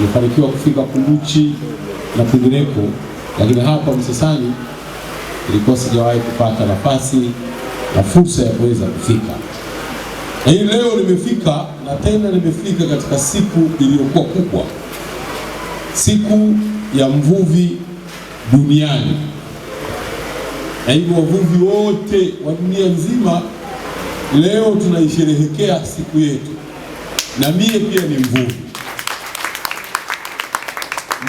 Nimefanikiwa kufika Kunduchi na kwingineko, lakini hapa Msasani ilikuwa sijawahi kupata nafasi na fursa ya kuweza kufika. Na hii leo nimefika, na tena nimefika katika siku iliyokuwa kubwa, siku ya mvuvi duniani. Na hivyo wavuvi wote wa dunia nzima leo tunaisherehekea siku yetu, na mie pia ni mvuvi.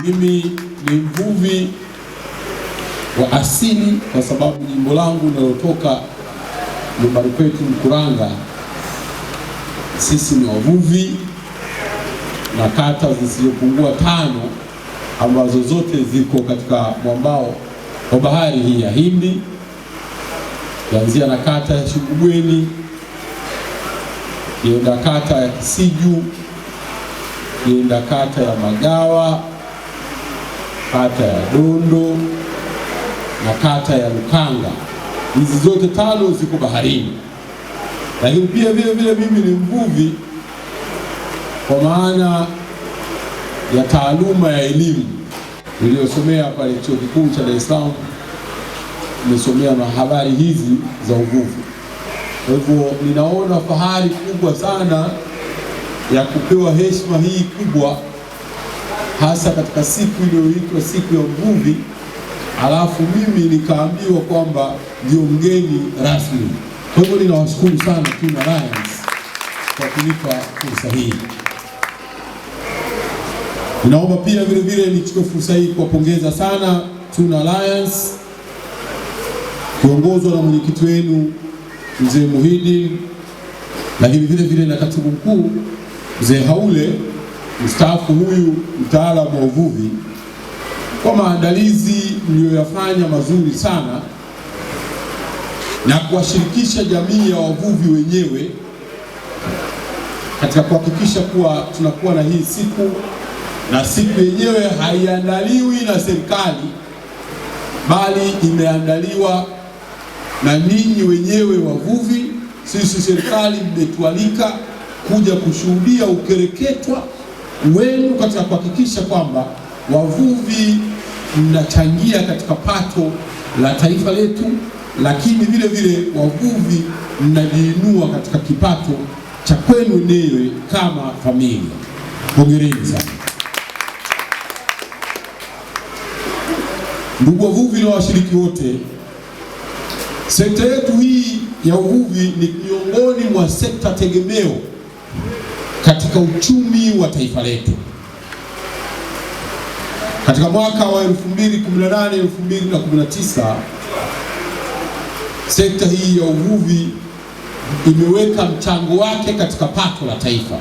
Mimi ni mvuvi wa asili kwa sababu jimbo langu linalotoka nyumbani kwetu Mkuranga, sisi ni wavuvi, na kata zisizopungua 5 ambazo zote ziko katika mwambao wa bahari hii ya Hindi, kuanzia na kata ya Shugubweni, kienda kata ya Kisiju, kienda kata ya Magawa, kata ya Dondo na kata ya Lukanga. Hizi zote 5 ziko baharini. Lakini pia vile mimi ni mvuvi kwa maana ya taaluma ya elimu niliyosomea pale Chuo Kikuu cha Dar es Salaam. Nimesomea na habari hizi za uvuvi. Kwa hivyo ninaona fahari kubwa sana ya kupewa heshima hii kubwa, hasa katika siku iliyoitwa siku ya uvuvi, alafu mimi nikaambiwa kwamba ndio mgeni rasmi. Kwa hivyo ninawashukuru sana Tuna Alliance kwa kunipa fursa hii. Ninaomba pia vile nichukue fursa hii kuwapongeza sana Tuna Alliance kiongozwa na mwenyekiti wenu Mzee Muhidi, lakini vile na katibu mkuu Mzee Haule mstaafu, huyu mtaalamu wa uvuvi, kwa maandalizi mliyoyafanya mazuri sana na kuwashirikisha jamii ya wavuvi wenyewe katika kuhakikisha kuwa tunakuwa na hii siku. Na siku yenyewe haiandaliwi na serikali, bali imeandaliwa na ninyi wenyewe wavuvi. Sisi serikali mmetualika kuja kushuhudia ukereketwa wenu katika kuhakikisha kwamba wavuvi mnachangia katika pato la taifa letu, lakini vile wavuvi mnajiinua katika kipato cha kwenu wenyewe kama familia. Hongereni sana ndugu wavuvi na washiriki wote. Sekta yetu hii ya uvuvi ni miongoni mwa sekta tegemeo katika uchumi wa taifa letu. Katika mwaka wa 2018-2019 sekta hii ya uvuvi imeweka mchango wake katika pato la taifa,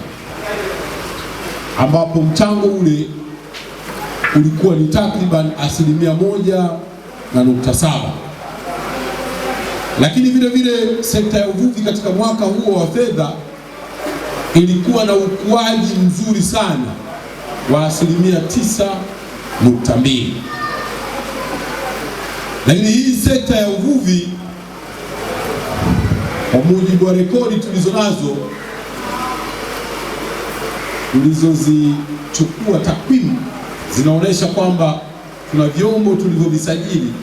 ambapo mchango ule ulikuwa ni takriban 1.7%. Lakini vile sekta ya uvuvi katika mwaka huo wa fedha ilikuwa na ukuaji mzuri sana wa 9.2%. Lakini hii sekta ya uvuvi, kwa mujibu wa rekodi tulizonazo, tulizozichukua takwimu zinaonesha kwamba tuna vyombo tulivyovisajili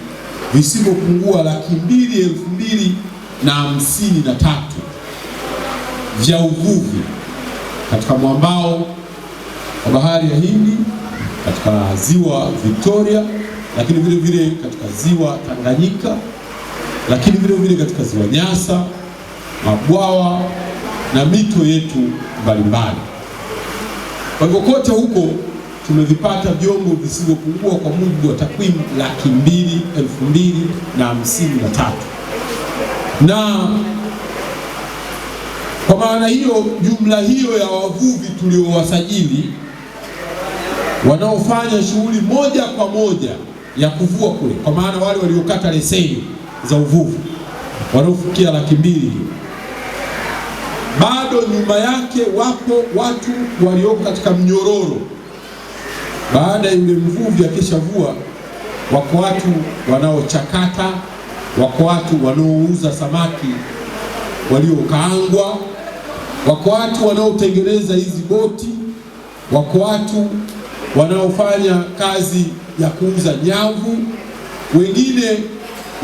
visivyopungua 202,253 vya uvuvi katika mwambao wa bahari ya Hindi, katika ziwa Victoria, lakini vile katika ziwa Tanganyika, lakini vile katika ziwa Nyasa, mabwawa na mito yetu mbalimbali. Kwa hivyo kote huko tumevipata vyombo visivyopungua kwa mujibu wa takwimu 202,253. Na kwa maana hiyo, jumla hiyo ya wavuvi tuliowasajili wanaofanya shughuli moja kwa moja ya kuvua kule, kwa maana wale waliokata leseni za uvuvi wanaofikia 200,000, bado nyuma yake wapo watu walioko katika mnyororo. Baada ya yule mvuvi akishavua, wako watu wanaochakata, wako watu wanaouza samaki waliokaangwa, wako watu wanaotengeneza hizi boti, wako watu wanaofanya kazi ya kuuza nyavu, wengine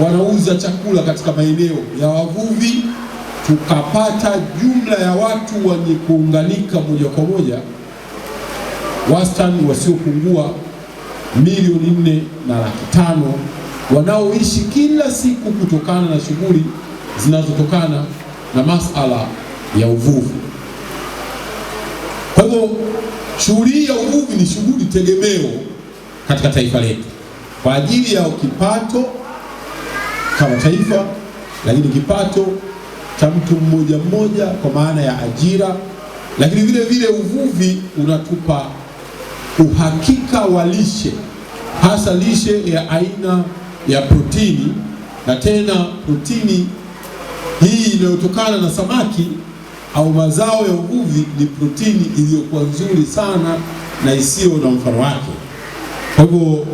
wanauza chakula katika maeneo ya wavuvi. Tukapata jumla ya watu wenye kuunganika moja kwa moja wastani wasiopungua 4,405,000 wanaoishi kila siku kutokana na shughuli zinazotokana na masala ya uvuvi. Kwa hivyo shughuli ya uvuvi ni shughuli tegemeo katika taifa letu kwa ajili ya kipato kama taifa, lakini kipato cha mtu mmoja mmoja kwa maana ya ajira, lakini vile vile uvuvi unatupa uhakika wa lishe, hasa lishe ya aina ya protini, na tena protini hii inayotokana na samaki au mazao ya uvuvi ni protini iliyokuwa nzuri sana na isiyo na mfano wake. Kwa hivyo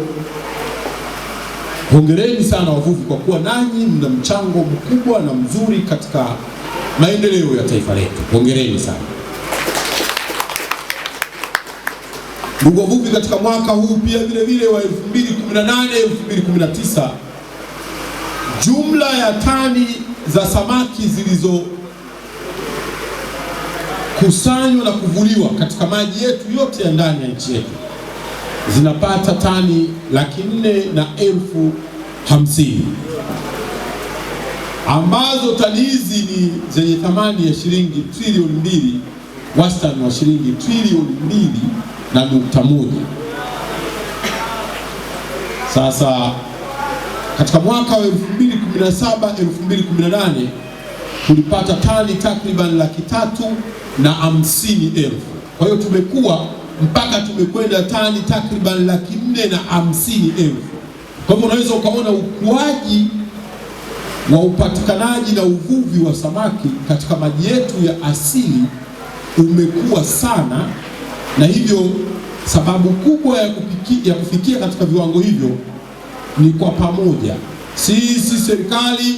hongereni sana wavuvi kwa kuwa nanyi mna mchango mkubwa na mzuri katika maendeleo ya taifa letu. Hongereni sana. Ndugu wavuvi, katika mwaka huu pia vile vile wa 2018-2019 jumla ya tani za samaki zilizokusanywa na kuvuliwa katika maji yetu yote ya ndani ya nchi yetu zinapata tani 404,050 ambazo tani hizi ni zenye thamani ya shilingi trilioni 2, wastani wa shilingi trilioni 2.1. Sasa katika mwaka wa 2017-2018 tulipata tani takriban 350,000. Kwa hiyo tumekuwa mpaka tumekwenda tani takriban 450,000. Kwa hivyo unaweza ukaona ukuaji wa upatikanaji na uvuvi wa samaki katika maji yetu ya asili umekuwa sana, na hivyo sababu kubwa ya kufikia katika viwango hivyo ni kwa pamoja sisi serikali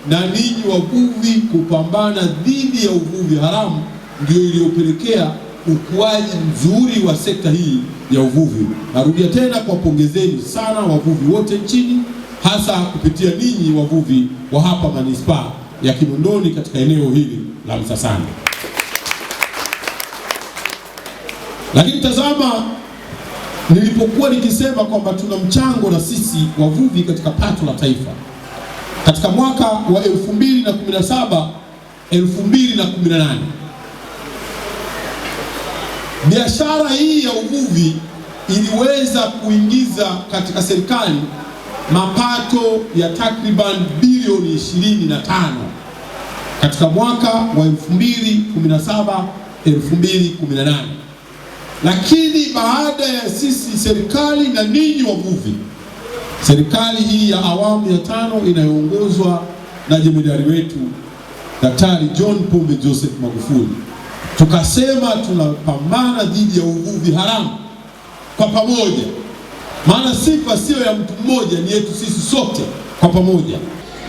na ninyi wavuvi kupambana dhidi ya uvuvi haramu, ndio iliyopelekea ukuaji mzuri wa sekta hii ya uvuvi. Narudia tena kuwapongezeni sana wavuvi wote nchini, hasa kupitia ninyi wavuvi wa hapa manispaa ya Kinondoni katika eneo hili la Msasani. Lakini tazama, nilipokuwa nikisema kwamba tuna mchango na sisi wavuvi katika pato la taifa, katika mwaka wa 2017-2018 biashara hii ya uvuvi iliweza kuingiza katika serikali mapato ya takriban bilioni 25 katika mwaka wa 2017-2018. Lakini baada ya sisi serikali na ninyi wavuvi, serikali hii ya awamu ya 5 inayoongozwa na jemedari wetu Daktari John Pombe Joseph Magufuli, tukasema tunapambana dhidi ya uvuvi haramu kwa pamoja, maana sifa sio ya mtu mmoja, ni yetu sisi sote kwa pamoja.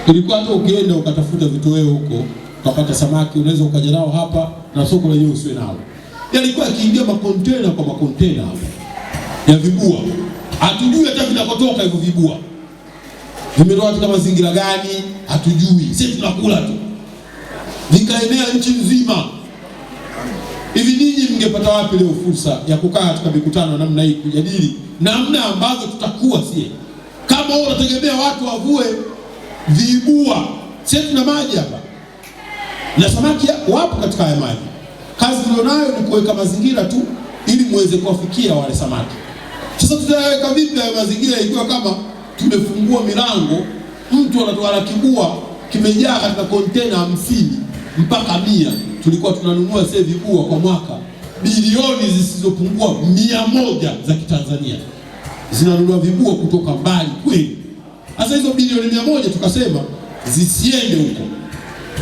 Ilikuwa hata ukienda ukatafuta vitoweo huko ukapata samaki, unaweza ukaja nao hapa na soko lenyewe usiwe nao. Yalikuwa akiingia makontena kwa makontena hapa ya vibua, hatujui hata vinakotoka hivyo vibua vimetoka katika mazingira gani, hatujui. Sisi tunakula tu, vikaenea nchi nzima. Hivi ninyi mngepata wapi leo fursa ya kukaa katika mikutano namna hii kujadili namna ambavyo tutakuwa sie? Kama wewe unategemea watu wavue vibua, sisi tuna maji hapa na samaki wapo katika haya maji. Kazi tulionayo ni kuweka mazingira tu ili muweze kuwafikia wale samaki. Sasa tutaweka vipi hayo mazingira ikiwa kama tumefungua milango, mtu anatoa kibua kimejaa katika kontena 50 mpaka 100? Tulikuwa tunanunua sasa vibua kwa mwaka bilioni zisizopungua 100 za Kitanzania, zinanunua vibua kutoka mbali kweli. Sasa hizo bilioni 100 tukasema zisiende huko,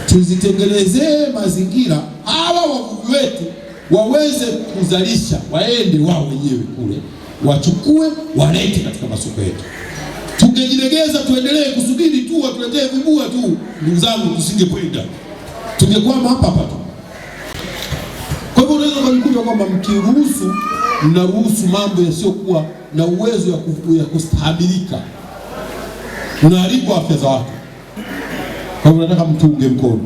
tuzitengenezee mazingira hawa wavuvi wetu waweze kuzalisha, waende wao wenyewe kule wachukue walete katika masoko yetu. Tungejilegeza tuendelee kusubiri tu watuletee vibua tu, ndugu zangu, tusingekwenda, tungekwama hapa hapa tu. Kwa hivyo unaweza kujikuta kwamba mkiruhusu mnaruhusu mambo yasiyokuwa na uwezo ya kustahimilika, unaharibu afya za watu. Kwa hiyo nataka mtunge mkono.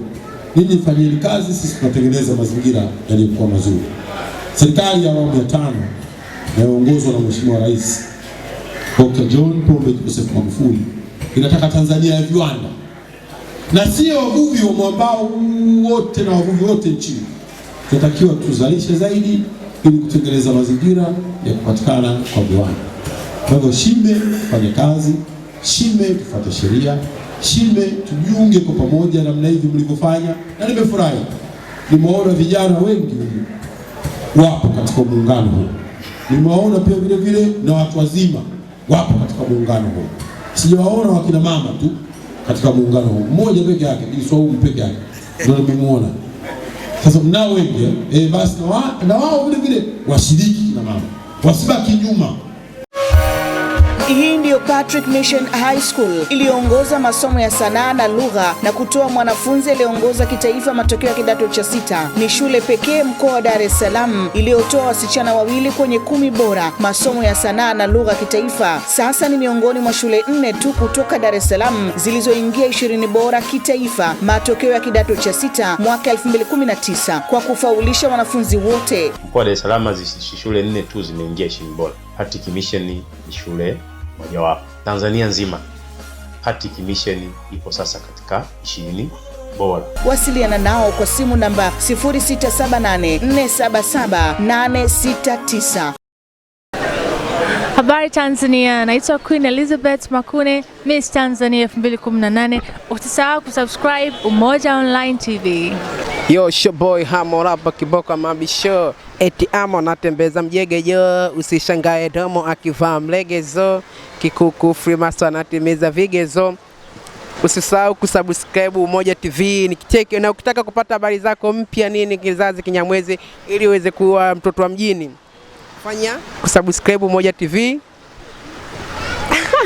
Ninyi fanyeni kazi, sisi tunatengeneza mazingira yaliyokuwa mazuri. Serikali ya awamu ya 5 inayoongozwa na Mheshimiwa Rais Dr. John Pombe Joseph Magufuli inataka Tanzania ya viwanda, na sio wavuvi wa mwambao wote na wavuvi wote nchini. Tunatakiwa tuzalishe zaidi ili kutengeneza mazingira ya kupatikana kwa viwanda. Kwa hivyo Shime tufanye kazi, Shime tufuate sheria, Shime tujiunge kwa pamoja namna hivi mlivyofanya, na nimefurahi. Nimeona vijana wengi wapo katika muungano huu. Nimewaona pia vile vile na watu wazima wapo katika muungano huu. Sijawaona wakina mama tu katika muungano huu. Mmoja peke yake, Iswaumu peke yake ndio nimemuona. Sasa mnao wengi basi na wao vile vile washiriki na mama. Wasibaki nyuma. Hii ndiyo Patrick Mission High School iliyoongoza masomo ya sanaa na lugha na kutoa mwanafunzi aliyeongoza kitaifa matokeo ya kidato cha 6. Ni shule pekee mkoa wa Dar es Salaam iliyotoa wasichana 2 kwenye 10 bora masomo ya sanaa na lugha kitaifa. Sasa ni miongoni mwa shule 4 tu kutoka Dar es Salaam zilizoingia 20 bora kitaifa matokeo ya kidato cha 6 mwaka 2019 kwa kufaulisha wanafunzi wote. Mkoa wa Dar es Salaam shule 4 tu zimeingia 20 bora. Patrick Mission ni shule mojawapo. Tanzania nzima Patrick Mission ipo sasa katika 20 bora. Wasiliana nao kwa simu namba 0678477869. Habari Tanzania, naitwa Queen Elizabeth Makune, Miss Tanzania 2018. Usisahau kusubscribe Umoja Online TV. Yo, show boy Hamo rapa kiboko mabisho. Eti amo natembeza mjegejo, usishangae domo akivaa mlegezo. Kikuku Freemason anatimiza vigezo. Usisahau kusubscribe Umoja TV. Nikicheki na ukitaka kupata habari zako mpya nini kizazi kinyamwezi ili uweze kuwa mtoto wa mjini, fanya kusubscribe Umoja TV.